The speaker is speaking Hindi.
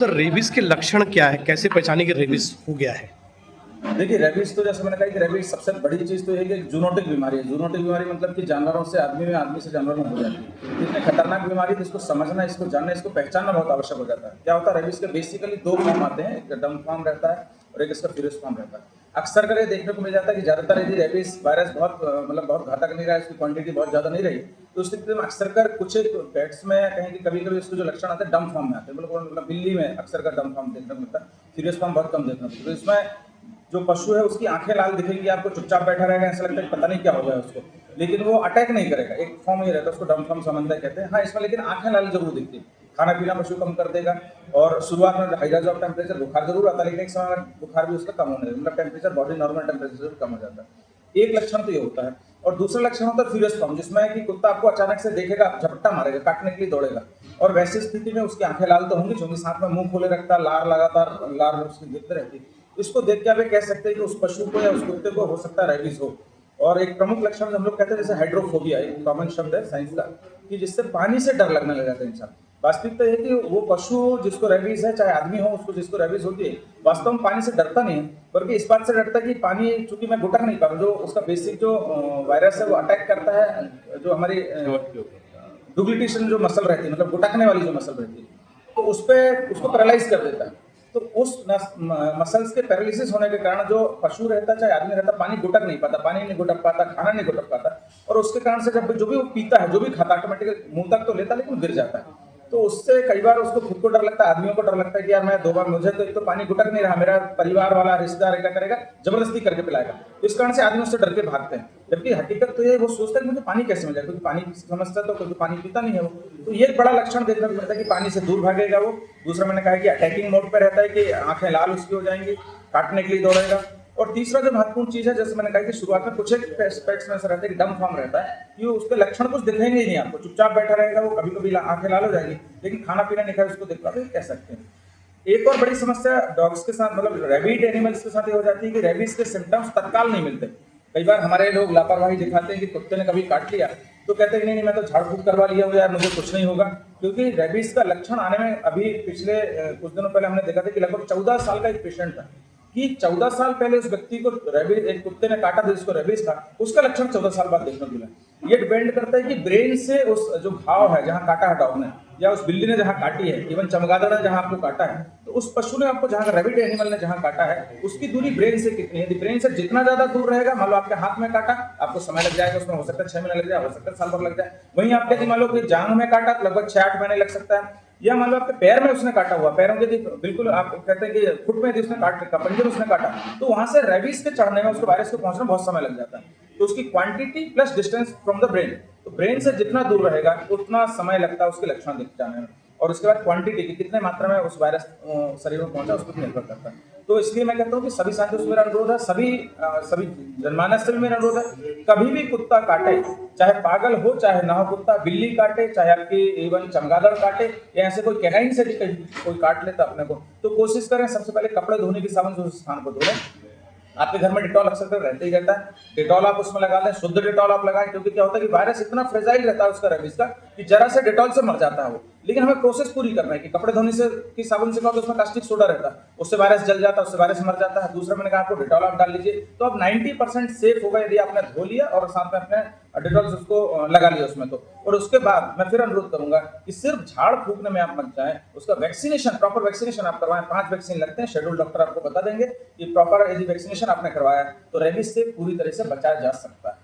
तो रेबीज के लक्षण क्या है? कैसे पहचाने कि रेबीज हो गया है? देखिए रेबीज तो जैसे मैंने कहा कि रेबीज सबसे बड़ी चीज़ तो ये है कि जूनोटिक बीमारी है। जूनोटिक बीमारी मतलब कि जानवरों से आदमी में, आदमी से जानवर में हो जाती है। तो इतनी खतरनाक बीमारी है, इसको समझना, इसको जानना, इसको पहचानना बहुत आवश्यक हो जाता है। क्या होता है रेबीज के बेसिकली 2 फॉर्म आते हैं, एक डम फॉर्म रहता है और एक इसका फ्यूरियस फॉर्म रहता है। अक्सर कर ये देखने को मिल जाता है कि ज़्यादातर यदि रेबीज वायरस बहुत मतलब बहुत घातक नहीं रहा है, इसकी क्वांटिटी बहुत ज़्यादा नहीं रही, तो उस स्थिति में अक्सर कर कुछ एक पेट्स में कहें कि कभी-कभी इसके जो लक्षण आते हैं डम फॉर्म में आते हैं। मतलब बिल्ली में अक्सर कर डम फॉर्म देखने को मिलता है, फ्यूरियस फॉर्म बहुत कम देखने को मिलता है। तो इसमें जो पशु है उसकी आंखें लाल दिखेंगी, आपको चुपचाप बैठा रहेगा, ऐसा लगता है कि पता नहीं क्या हो गया उसको, लेकिन वो अटैक नहीं करेगा। एक फॉर्म ये रहता है, उसको डम फॉर्म समन्वय कहते हैं। हाँ, इसमें लेकिन आंखें लाल जरूर दिखती है। खाना पीना पशु कम कर देगा और शुरुआत में हाई राइज ऑफ टेम्परेचर बुखार जरूर आता है, लेकिन एक समय में बुखार भी उसका कम होने लगेगा, मतलब टेम्परेचर बॉडी नॉर्मल टेम्परेचर से कम हो जाता है। एक लक्षण तो ये होता है। और दूसरा लक्षण होता है फ्यूरियस फॉर्म, जिसमें कि कुत्ता आपको अचानक से देखेगा, झपट्टा मारेगा, काटने के लिए दौड़ेगा। और वैसी स्थिति में उसकी आंखें लाल तो होंगी, क्योंकि साथ में मुंह खोले रखता है, लार लगातार लार उसकी गिरते रहती है। इसको देख के आप ये कह सकते हैं कि उस पशु को या उस कुत्ते को हो सकता है रेबीज हो। और एक प्रमुख लक्षण हम लोग कहते हैं जैसे हाइड्रोफोबिया, एक कॉमन शब्द है साइंस का, कि जिससे पानी से डर लगने लग जाता है इंसान। वास्तविकता ये है कि वो पशु जिसको रेबीज है, चाहे आदमी हो उसको जिसको रेबीज होती है, वास्तव में पानी से डरता नहीं है, बल्कि इस बात से डरता है कि पानी चूंकि मैं गुटक नहीं पा रहा, जो उसका बेसिक जो वायरस है वो अटैक करता है जो हमारी डुप्लीकेशन जो मसल रहती है, मतलब गुटकने वाली जो मसल रहती है, तो उस पर उसको पैरालाइज कर देता है। तो उस मसल्स के पैरालिसिस होने के कारण जो पशु रहता है चाहे आदमी रहता है, पानी गुटक नहीं पाता, पानी नहीं गुटक पाता, खाना नहीं गुटक पाता, और उसके कारण से जब जो भी वो पीता है, जो भी खाता, ऑटोमेटिकली मुंह तक तो लेता है लेकिन गिर जाता है। तो उससे कई बार उसको खुद को डर लगता है, आदमियों को डर लगता है कि यार मैं 2 बार, मुझे तो एक तो पानी गुटक नहीं रहा, मेरा परिवार वाला रिश्तेदार क्या करेगा, जबरदस्ती करके पिलाएगा। तो इस कारण से आदमी उससे डर के भागते हैं, जबकि हकीकत तो ये वो सोचता है कि मुझे पानी कैसे मिल जाए, क्योंकि पानी की समस्या तो क्योंकि पानी पीता नहीं है वो। तो ये एक बड़ा लक्षण देखने को मिलता है कि पानी से दूर भागेगा वो। दूसरा मैंने कहा कि अटैकिंग मोड पे रहता है, कि आंखें लाल उसकी हो जाएंगी, काटने के लिए दौड़ेगा। और तीसरा जो महत्वपूर्ण चीज है, जैसे मैंने कहा कि शुरुआत में कुछ एक पेट्स में ऐसा रहता है कि डम फॉर्म रहता है, कि उसके लक्षण कुछ दिखेंगे ही नहीं आपको, चुपचाप बैठा रहेगा वो, कभी कभी आंखें लाल हो जाएगी, लेकिन खाना पीना नहीं खाए उसको देख पाते, कह सकते हैं। एक और बड़ी समस्या डॉग्स के साथ, मतलब रेबिड एनिमल्स के साथ ये हो जाती है कि रेबीज के सिम्टम्स तत्काल नहीं मिलते। कई बार हमारे लोग लापरवाही दिखाते हैं कि कुत्ते ने कभी काट लिया तो कहते हैं कि नहीं नहीं मैं तो झाड़ फूक करवा लिया हूँ यार, मुझे कुछ नहीं होगा। क्योंकि रेबीज का लक्षण आने में अभी पिछले कुछ दिनों पहले हमने देखा था कि लगभग 14 साल का एक पेशेंट था, कि 14 साल पहले उस व्यक्ति को रेबीज, एक कुत्ते ने काटा था जिसको रेबीज था, उसका लक्षण 14 साल बाद देखने को मिला। ये डिपेंड करता है कि ब्रेन से उस जो घाव है जहाँ काटा है डॉग ने, या उस बिल्ली ने जहाँ काटी है, इवन चमगादड़ ने जहाँ आपको काटा है, तो उस पशु ने आपको जहाँ रेबिड एनिमल ने जहाँ काटा है उसकी दूरी ब्रेन से कितनी है। यदि ब्रेन से जितना ज्यादा दूर रहेगा, मान लो आपके हाथ में काटा, आपको समय लग जाएगा, उसमें हो सकता है 6 महीने लग जाए, हो सकता है साल भर लग जाए। वहीं आपके यदि मान लो कि जांग में काटा तो लगभग 6-8 महीने लग सकता है। या मान लो आपके पैर में उसने काटा हुआ, पैरों के बिल्कुल आप कहते हैं कि फुट में यदि उसने काट रखा, पंजे में उसने काटा, तो वहां से रेबीज के चढ़ने में, उसको वायरस के पहुंचने में बहुत समय लग जाता है। तो उसकी quantity plus distance from the brain, तो ब्रेन से जितना दूर रहेगा उतना समय लगता है उसके लक्षण दिख जाने में। और उसके बाद क्वांटिटी की कितने मात्रा में उस वायरस शरीर में पहुंचा उस पर निर्भर करता है। तो इसलिए मैं कहता हूँ कि सभी साथियों से मेरा अनुरोध है, सभी जनमानस से भी मेरा अनुरोध है, कभी भी कुत्ता काटे, चाहे पागल हो चाहे ना हो कुत्ता, बिल्ली काटे चाहे आपकी इवन चमगादड़ काटे, या ऐसे कोई कैनाइन से भी कोई काट लेता अपने को, तो कोशिश करें सबसे पहले कपड़े धोने की साबुन से उस स्थान को धो लें। आपके घर में डिटॉल अक्सर कर रहता ही रहता है, डिटॉल आप उसमें लगा लें, शुद्ध डिटॉल आप लगाएं, क्योंकि क्या होता है कि वायरस इतना फ्रेजाइल रहता है उसका रेबीज का, कि जरा से डिटॉल से मर जाता है वो। लेकिन हमें प्रोसेस पूरी करना है कि कपड़े धोने से की साबुन से क्या होता है, उसमें कास्टिक सोडा रहता है, उससे वायरस जल जाता है, उससे वायरस मर जाता है। दूसरा मैंने कहा आपको डिटॉल आप डाल लीजिए, तो अब 90% सेफ होगा यदि आपने धो लिया और साथ में अपने डिटॉल उसको लगा लिया उसमें। तो और उसके बाद मैं फिर अनुरोध करूंगा कि सिर्फ झाड़ फूकने में आप मत जाएं, उसका वैक्सीनेशन, प्रॉपर वैक्सीनेशन आप करवाएं। 5 वैक्सीन लगते हैं, शेड्यूल डॉक्टर आपको बता देंगे कि प्रॉपर यदि वैक्सीनेशन आपने करवाया तो रेबीज से पूरी तरह से बचाया जा सकता है।